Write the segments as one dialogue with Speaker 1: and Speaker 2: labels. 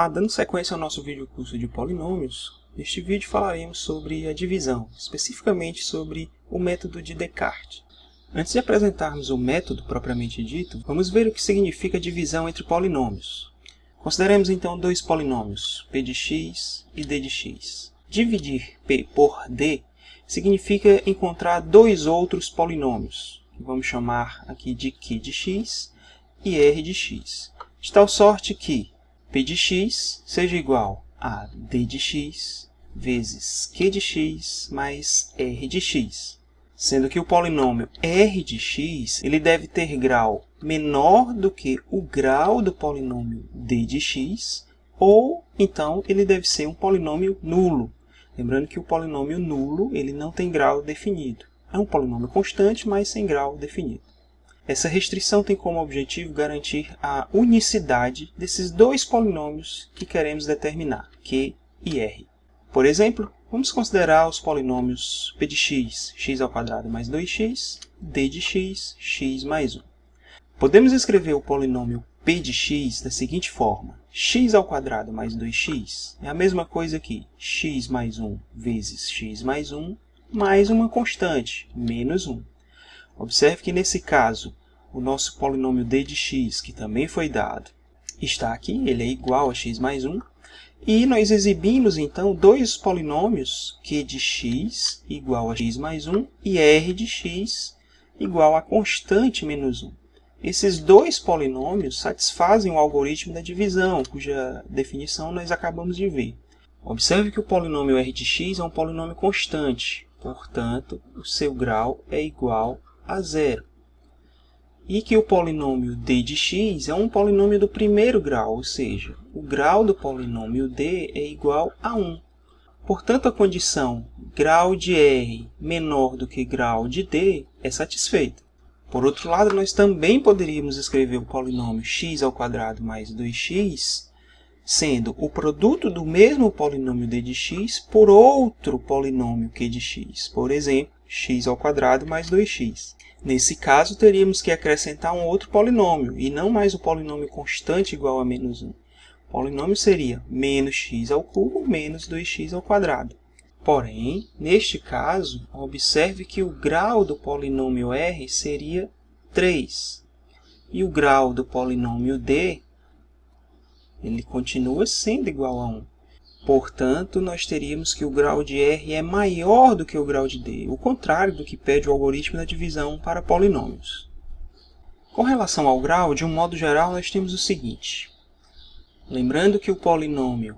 Speaker 1: Olá, dando sequência ao nosso vídeo curso de polinômios, neste vídeo falaremos sobre a divisão, especificamente sobre o método de Descartes. Antes de apresentarmos o método propriamente dito, vamos ver o que significa divisão entre polinômios. Consideremos então dois polinômios, p de x e d de x. Dividir p por d significa encontrar dois outros polinômios, que vamos chamar aqui de q de x e r de x. De tal sorte que p de x seja igual a d de x vezes q de x mais r de x. Sendo que o polinômio r de x ele deve ter grau menor do que o grau do polinômio d de x, ou então ele deve ser um polinômio nulo. Lembrando que o polinômio nulo ele não tem grau definido. É um polinômio constante, mas sem grau definido. Essa restrição tem como objetivo garantir a unicidade desses dois polinômios que queremos determinar, q e r. Por exemplo, vamos considerar os polinômios p de x, x² mais 2x, d de x, x mais 1. Podemos escrever o polinômio p de x da seguinte forma: x² mais 2x é a mesma coisa que x mais 1 vezes x mais 1 mais uma constante, menos 1. Observe que nesse caso, o nosso polinômio d de x, que também foi dado, está aqui, ele é igual a x mais 1. E nós exibimos, então, dois polinômios, q de x igual a x mais 1 e r de x igual a constante menos 1. Esses dois polinômios satisfazem o algoritmo da divisão, cuja definição nós acabamos de ver. Observe que o polinômio r de x é um polinômio constante, portanto, o seu grau é igual a 0. E que o polinômio d de x é um polinômio do primeiro grau, ou seja, o grau do polinômio d é igual a 1. Portanto, a condição grau de r menor do que grau de d é satisfeita. Por outro lado, nós também poderíamos escrever o polinômio x² mais 2x sendo o produto do mesmo polinômio d de x por outro polinômio q de x, por exemplo, x² mais 2x. Nesse caso, teríamos que acrescentar um outro polinômio, e não mais o polinômio constante igual a menos 1. O polinômio seria menos x² menos 2x². Porém, neste caso, observe que o grau do polinômio r seria 3. E o grau do polinômio d ele continua sendo igual a 1. Portanto, nós teríamos que o grau de r é maior do que o grau de d, o contrário do que pede o algoritmo da divisão para polinômios. Com relação ao grau, de um modo geral, nós temos o seguinte. Lembrando que o polinômio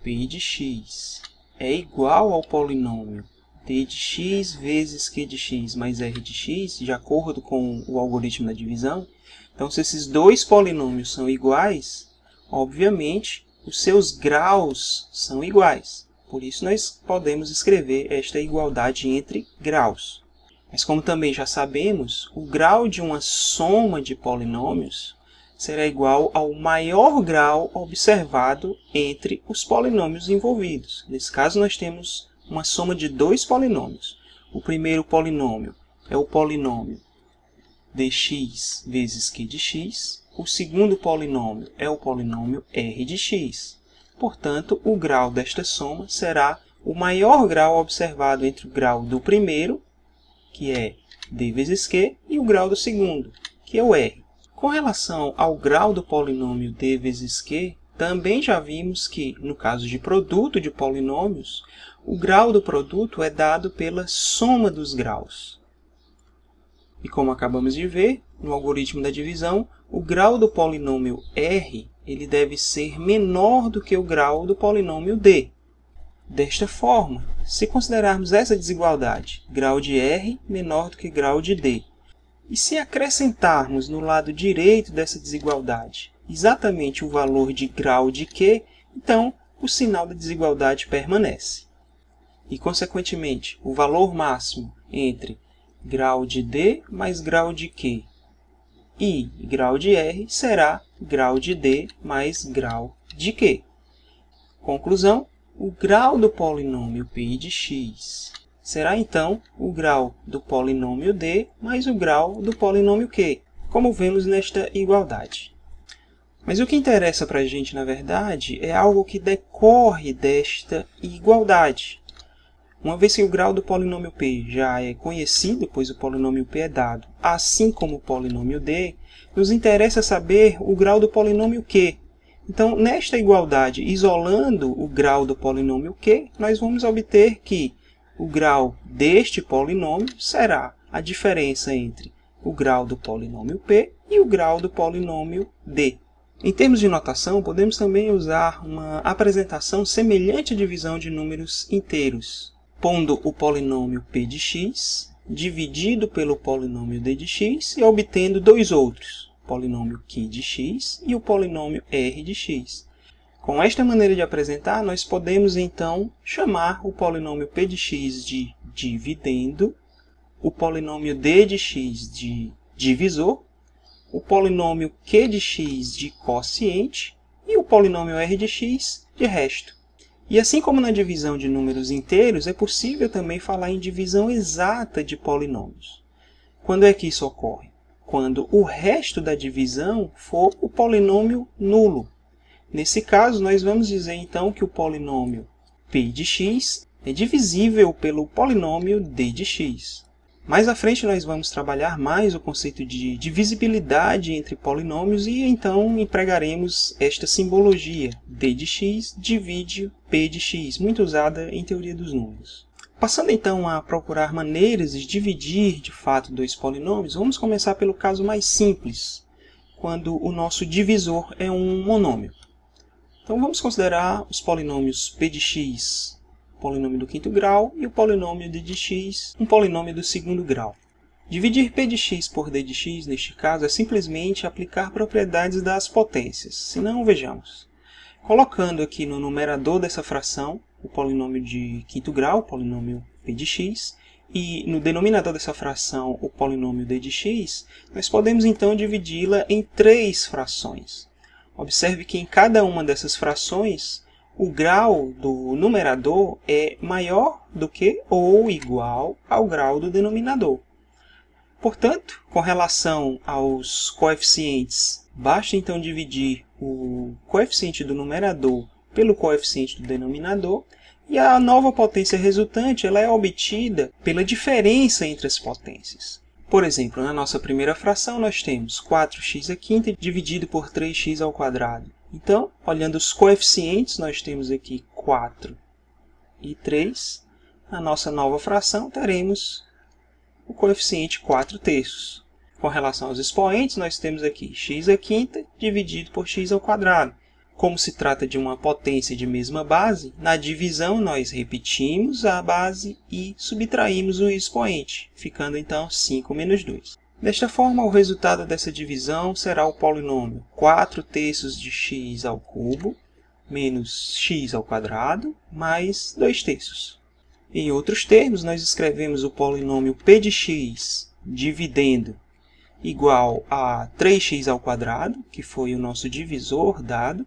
Speaker 1: p de x é igual ao polinômio d de x vezes q de x mais r de x, de acordo com o algoritmo da divisão. Então, se esses dois polinômios são iguais, obviamente, os seus graus são iguais. Por isso, nós podemos escrever esta igualdade entre graus. Mas, como também já sabemos, o grau de uma soma de polinômios será igual ao maior grau observado entre os polinômios envolvidos. Nesse caso, nós temos uma soma de dois polinômios. O primeiro polinômio é o polinômio dx vezes q de x. O segundo polinômio é o polinômio r de x. Portanto, o grau desta soma será o maior grau observado entre o grau do primeiro, que é d vezes q, e o grau do segundo, que é o r. Com relação ao grau do polinômio d vezes q, também já vimos que, no caso de produto de polinômios, o grau do produto é dado pela soma dos graus. E como acabamos de ver, no algoritmo da divisão, o grau do polinômio r ele deve ser menor do que o grau do polinômio d. Desta forma, se considerarmos essa desigualdade, grau de r menor do que grau de d, e se acrescentarmos no lado direito dessa desigualdade exatamente o valor de grau de q, então o sinal da desigualdade permanece. E, consequentemente, o valor máximo entre grau de d mais grau de q e grau de r será grau de d mais grau de q. Conclusão, o grau do polinômio p de x será, então, o grau do polinômio d mais o grau do polinômio q, como vemos nesta igualdade. Mas o que interessa para a gente, na verdade, é algo que decorre desta igualdade. Uma vez que o grau do polinômio P já é conhecido, pois o polinômio P é dado, assim como o polinômio D, nos interessa saber o grau do polinômio Q. Então, nesta igualdade, isolando o grau do polinômio Q, nós vamos obter que o grau deste polinômio será a diferença entre o grau do polinômio P e o grau do polinômio D. Em termos de notação, podemos também usar uma apresentação semelhante à divisão de números inteiros, pondo o polinômio P de x dividido pelo polinômio D de x e obtendo dois outros, o polinômio Q de x e o polinômio R de x. Com esta maneira de apresentar, nós podemos então chamar o polinômio P de x de dividendo, o polinômio D de x de divisor, o polinômio Q de x de quociente e o polinômio R de x de resto. E assim como na divisão de números inteiros, é possível também falar em divisão exata de polinômios. Quando é que isso ocorre? Quando o resto da divisão for o polinômio nulo. Nesse caso, nós vamos dizer então que o polinômio P de x é divisível pelo polinômio D de x. Mais à frente nós vamos trabalhar mais o conceito de divisibilidade entre polinômios e então empregaremos esta simbologia. D de x divide P de x, muito usada em teoria dos números. Passando então a procurar maneiras de dividir de fato dois polinômios, vamos começar pelo caso mais simples, quando o nosso divisor é um monômio. Então vamos considerar os polinômios P de x, polinômio do quinto grau, e o polinômio D de x, um polinômio do segundo grau. Dividir P de x por D de x, neste caso, é simplesmente aplicar propriedades das potências. Se não, vejamos. Colocando aqui no numerador dessa fração o polinômio de quinto grau, o polinômio P de x, e no denominador dessa fração o polinômio D de x, nós podemos então dividi-la em três frações. Observe que em cada uma dessas frações, o grau do numerador é maior do que ou igual ao grau do denominador. Portanto, com relação aos coeficientes, basta então dividir o coeficiente do numerador pelo coeficiente do denominador, e a nova potência resultante ela é obtida pela diferença entre as potências. Por exemplo, na nossa primeira fração nós temos 4x² dividido por 3x². Então, olhando os coeficientes, nós temos aqui 4 e 3. Na nossa nova fração, teremos o coeficiente 4/3. Com relação aos expoentes, nós temos aqui x² dividido por x². Como se trata de uma potência de mesma base, na divisão nós repetimos a base e subtraímos o expoente, ficando então 5 menos 2. Desta forma, o resultado dessa divisão será o polinômio 4/3 de x² menos x² mais 2/3. Em outros termos, nós escrevemos o polinômio P de x dividendo igual a 3x², que foi o nosso divisor dado,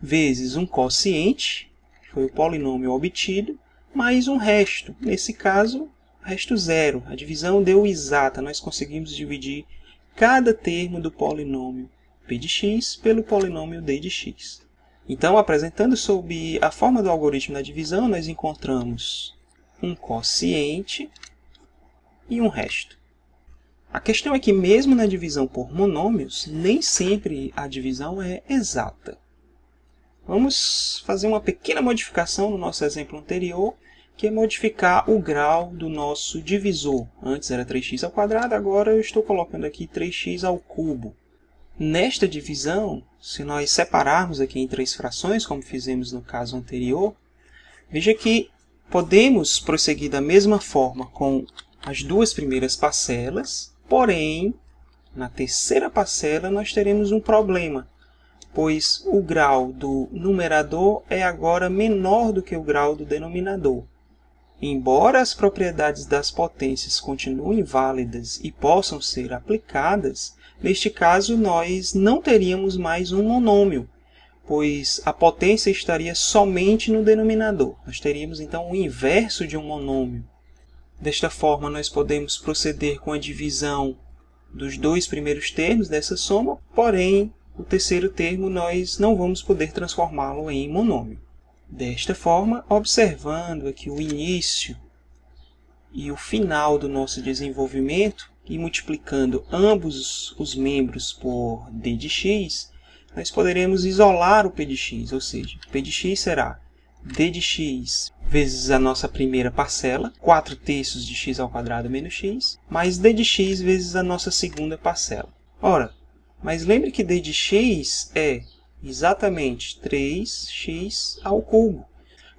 Speaker 1: vezes um quociente, que foi o polinômio obtido, mais um resto, nesse caso, resto zero. A divisão deu exata, nós conseguimos dividir cada termo do polinômio P de x pelo polinômio D de x. Então, apresentando sob a forma do algoritmo da divisão, nós encontramos um quociente e um resto. A questão é que, mesmo na divisão por monômios, nem sempre a divisão é exata. Vamos fazer uma pequena modificação no nosso exemplo anterior, que é modificar o grau do nosso divisor. Antes era 3x², agora eu estou colocando aqui 3x². Nesta divisão, se nós separarmos aqui em três frações, como fizemos no caso anterior, veja que podemos prosseguir da mesma forma com as duas primeiras parcelas, porém, na terceira parcela nós teremos um problema, pois o grau do numerador é agora menor do que o grau do denominador. Embora as propriedades das potências continuem válidas e possam ser aplicadas, neste caso nós não teríamos mais um monômio, pois a potência estaria somente no denominador. Nós teríamos então o inverso de um monômio. Desta forma, nós podemos proceder com a divisão dos dois primeiros termos dessa soma, porém, o terceiro termo nós não vamos poder transformá-lo em monômio. Desta forma, observando aqui o início e o final do nosso desenvolvimento e multiplicando ambos os membros por d de x, nós poderemos isolar o p de x, ou seja, p de x será d de x vezes a nossa primeira parcela, 4/3 de x² menos x, mais d de x vezes a nossa segunda parcela. Ora, mas lembre que d de x é exatamente 3x².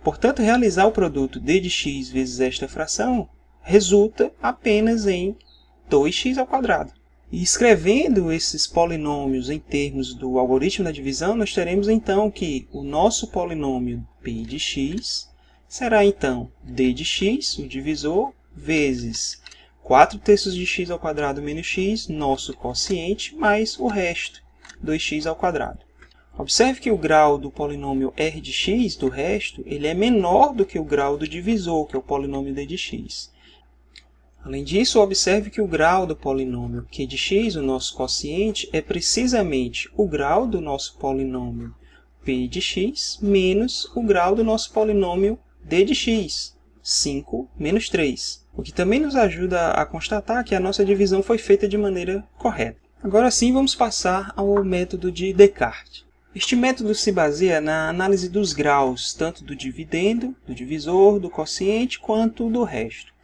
Speaker 1: Portanto, realizar o produto d de x vezes esta fração resulta apenas em 2x². E escrevendo esses polinômios em termos do algoritmo da divisão, nós teremos então que o nosso polinômio p de x será então d de x, o divisor, vezes 4/3 de x² menos x, nosso quociente, mais o resto, 2x². Observe que o grau do polinômio r de x, do resto, ele é menor do que o grau do divisor, que é o polinômio d de x. Além disso, observe que o grau do polinômio q de x, o nosso quociente, é precisamente o grau do nosso polinômio p de x menos o grau do nosso polinômio d de x, 5 menos 3. O que também nos ajuda a constatar que a nossa divisão foi feita de maneira correta. Agora sim, vamos passar ao método de Descartes. Este método se baseia na análise dos graus, tanto do dividendo, do divisor, do quociente, quanto do resto.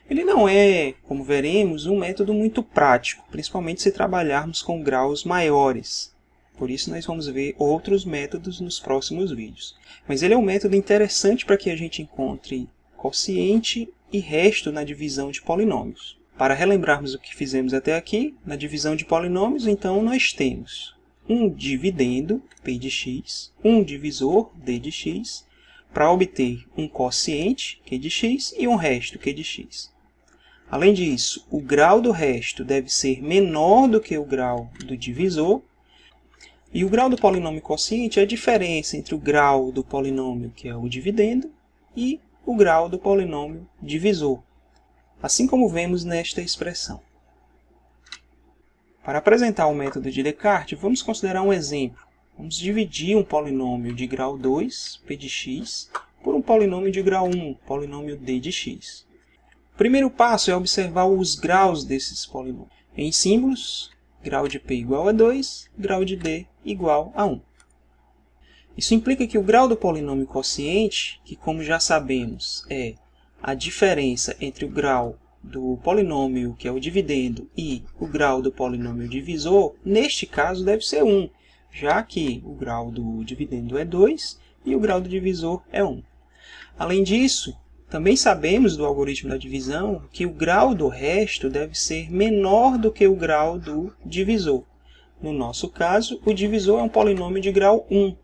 Speaker 1: Ele não é, como veremos, um método muito prático, principalmente se trabalharmos com graus maiores. Por isso, nós vamos ver outros métodos nos próximos vídeos. Mas ele é um método interessante para que a gente encontre quociente e resto na divisão de polinômios. Para relembrarmos o que fizemos até aqui, na divisão de polinômios, então, nós temos um dividendo, p de x, um divisor, d de x, para obter um quociente, q de x, e um resto, q de x. Além disso, o grau do resto deve ser menor do que o grau do divisor, e o grau do polinômio quociente é a diferença entre o grau do polinômio, que é o dividendo, e o grau do polinômio divisor, assim como vemos nesta expressão. Para apresentar o método de Descartes, vamos considerar um exemplo. Vamos dividir um polinômio de grau 2, p de x, por um polinômio de grau 1, polinômio d de x. O primeiro passo é observar os graus desses polinômios. Em símbolos, grau de p igual a 2, grau de d igual a 1. Isso implica que o grau do polinômio quociente, que como já sabemos é a diferença entre o grau do polinômio, que é o dividendo, e o grau do polinômio divisor, neste caso deve ser 1, já que o grau do dividendo é 2 e o grau do divisor é 1. Além disso, também sabemos do algoritmo da divisão que o grau do resto deve ser menor do que o grau do divisor. No nosso caso, o divisor é um polinômio de grau 1.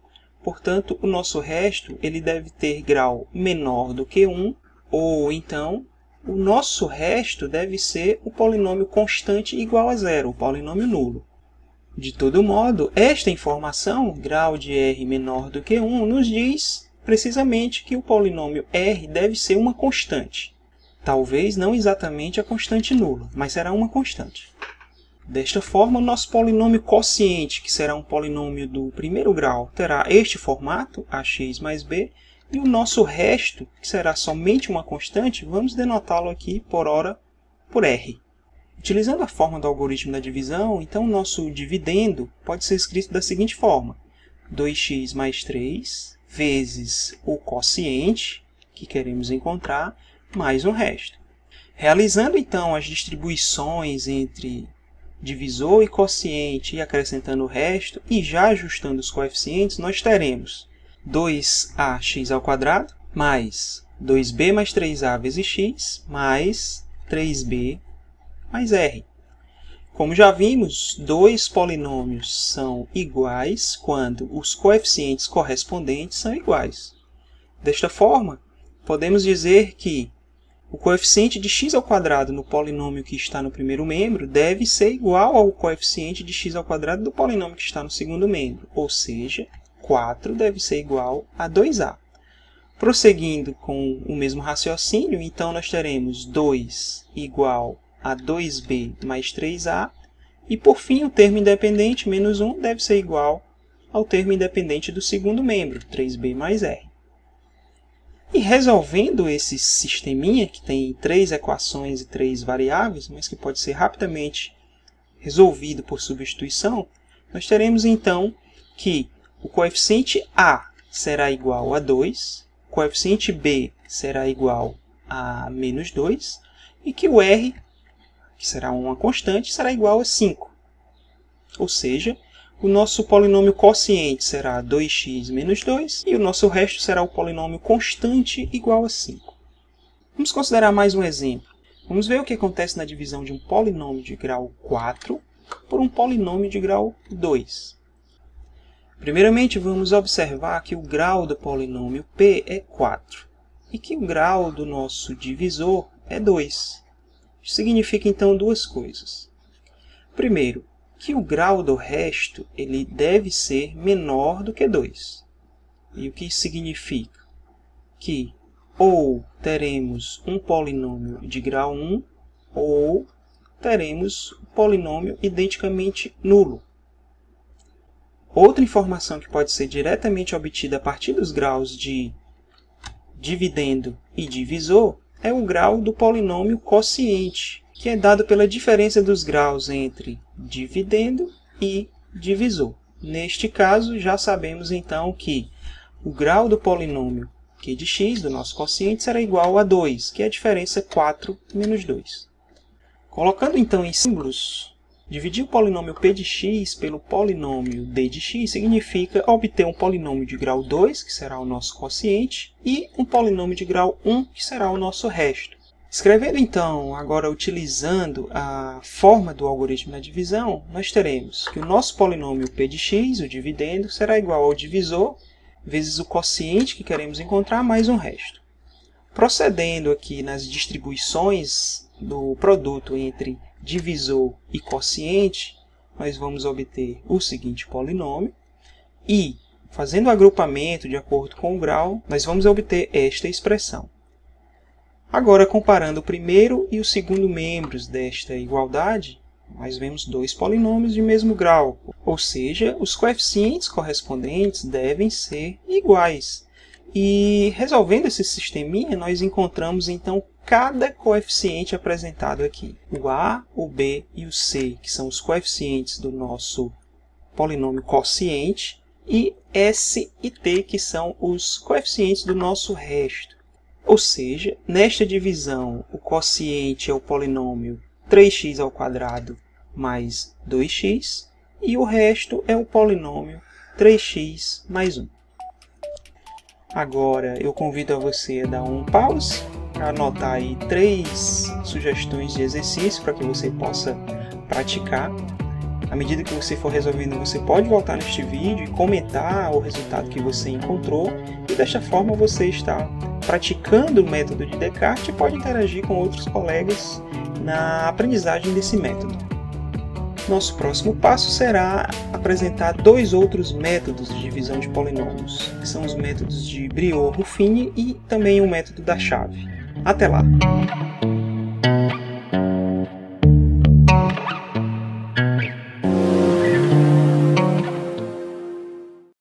Speaker 1: Portanto, o nosso resto ele deve ter grau menor do que 1, ou então, o nosso resto deve ser o polinômio constante igual a zero, o polinômio nulo. De todo modo, esta informação, grau de r menor do que 1, nos diz precisamente que o polinômio r deve ser uma constante. Talvez não exatamente a constante nula, mas será uma constante. Desta forma, o nosso polinômio quociente, que será um polinômio do primeiro grau, terá este formato, ax mais b, e o nosso resto, que será somente uma constante, vamos denotá-lo aqui por hora por r. Utilizando a forma do algoritmo da divisão, então o nosso dividendo pode ser escrito da seguinte forma: 2x mais 3 vezes o quociente, que queremos encontrar, mais um resto. Realizando então as distribuições entre divisor e quociente e acrescentando o resto, e já ajustando os coeficientes, nós teremos 2ax² mais 2b mais 3a vezes x mais 3b mais r. Como já vimos, dois polinômios são iguais quando os coeficientes correspondentes são iguais. Desta forma, podemos dizer que o coeficiente de x² no polinômio que está no primeiro membro deve ser igual ao coeficiente de x² do polinômio que está no segundo membro, ou seja, 4 deve ser igual a 2a. Prosseguindo com o mesmo raciocínio, então nós teremos 2 igual a 2b mais 3a, E por fim, o termo independente, menos 1, deve ser igual ao termo independente do segundo membro, 3b mais r. E resolvendo esse sisteminha, que tem 3 equações e 3 variáveis, mas que pode ser rapidamente resolvido por substituição, nós teremos então que o coeficiente A será igual a 2, o coeficiente B será igual a menos 2, e que o R, que será uma constante, será igual a 5. Ou seja, o nosso polinômio quociente será 2x menos 2, e o nosso resto será o polinômio constante igual a 5. Vamos considerar mais um exemplo. Vamos ver o que acontece na divisão de um polinômio de grau 4 por um polinômio de grau 2. Primeiramente, vamos observar que o grau do polinômio P é 4 e que o grau do nosso divisor é 2. Isso significa, então, duas coisas. Primeiro, que o grau do resto ele deve ser menor do que 2. E o que isso significa? Que ou teremos um polinômio de grau 1 ou teremos um polinômio identicamente nulo. Outra informação que pode ser diretamente obtida a partir dos graus de dividendo e divisor é o grau do polinômio quociente, que é dado pela diferença dos graus entre dividendo e divisor. Neste caso, já sabemos então que o grau do polinômio q de x, do nosso quociente, será igual a 2, que é a diferença 4 menos 2. Colocando então em símbolos, dividir o polinômio p de x pelo polinômio d de x significa obter um polinômio de grau 2, que será o nosso quociente, e um polinômio de grau 1, que será o nosso resto. Escrevendo então, agora utilizando a forma do algoritmo da divisão, nós teremos que o nosso polinômio p de x, o dividendo, será igual ao divisor, vezes o quociente que queremos encontrar, mais um resto. Procedendo aqui nas distribuições do produto entre divisor e quociente, nós vamos obter o seguinte polinômio. E, fazendo o agrupamento de acordo com o grau, nós vamos obter esta expressão. Agora, comparando o primeiro e o segundo membros desta igualdade, nós vemos dois polinômios de mesmo grau, ou seja, os coeficientes correspondentes devem ser iguais. E resolvendo esse sisteminha, nós encontramos então cada coeficiente apresentado aqui. O A, o B e o C, que são os coeficientes do nosso polinômio quociente, e S e T, que são os coeficientes do nosso resto. Ou seja, nesta divisão, o quociente é o polinômio 3x ao quadrado mais 2x, e o resto é o polinômio 3x mais 1. Agora eu convido a você a dar um pause, para anotar aí 3 sugestões de exercício para que você possa praticar. À medida que você for resolvendo, você pode voltar neste vídeo e comentar o resultado que você encontrou, e desta forma você está praticando o método de Descartes e pode interagir com outros colegas na aprendizagem desse método. Nosso próximo passo será apresentar dois outros métodos de divisão de polinômios, que são os métodos de Briot-Ruffini e também o método da chave. Até lá!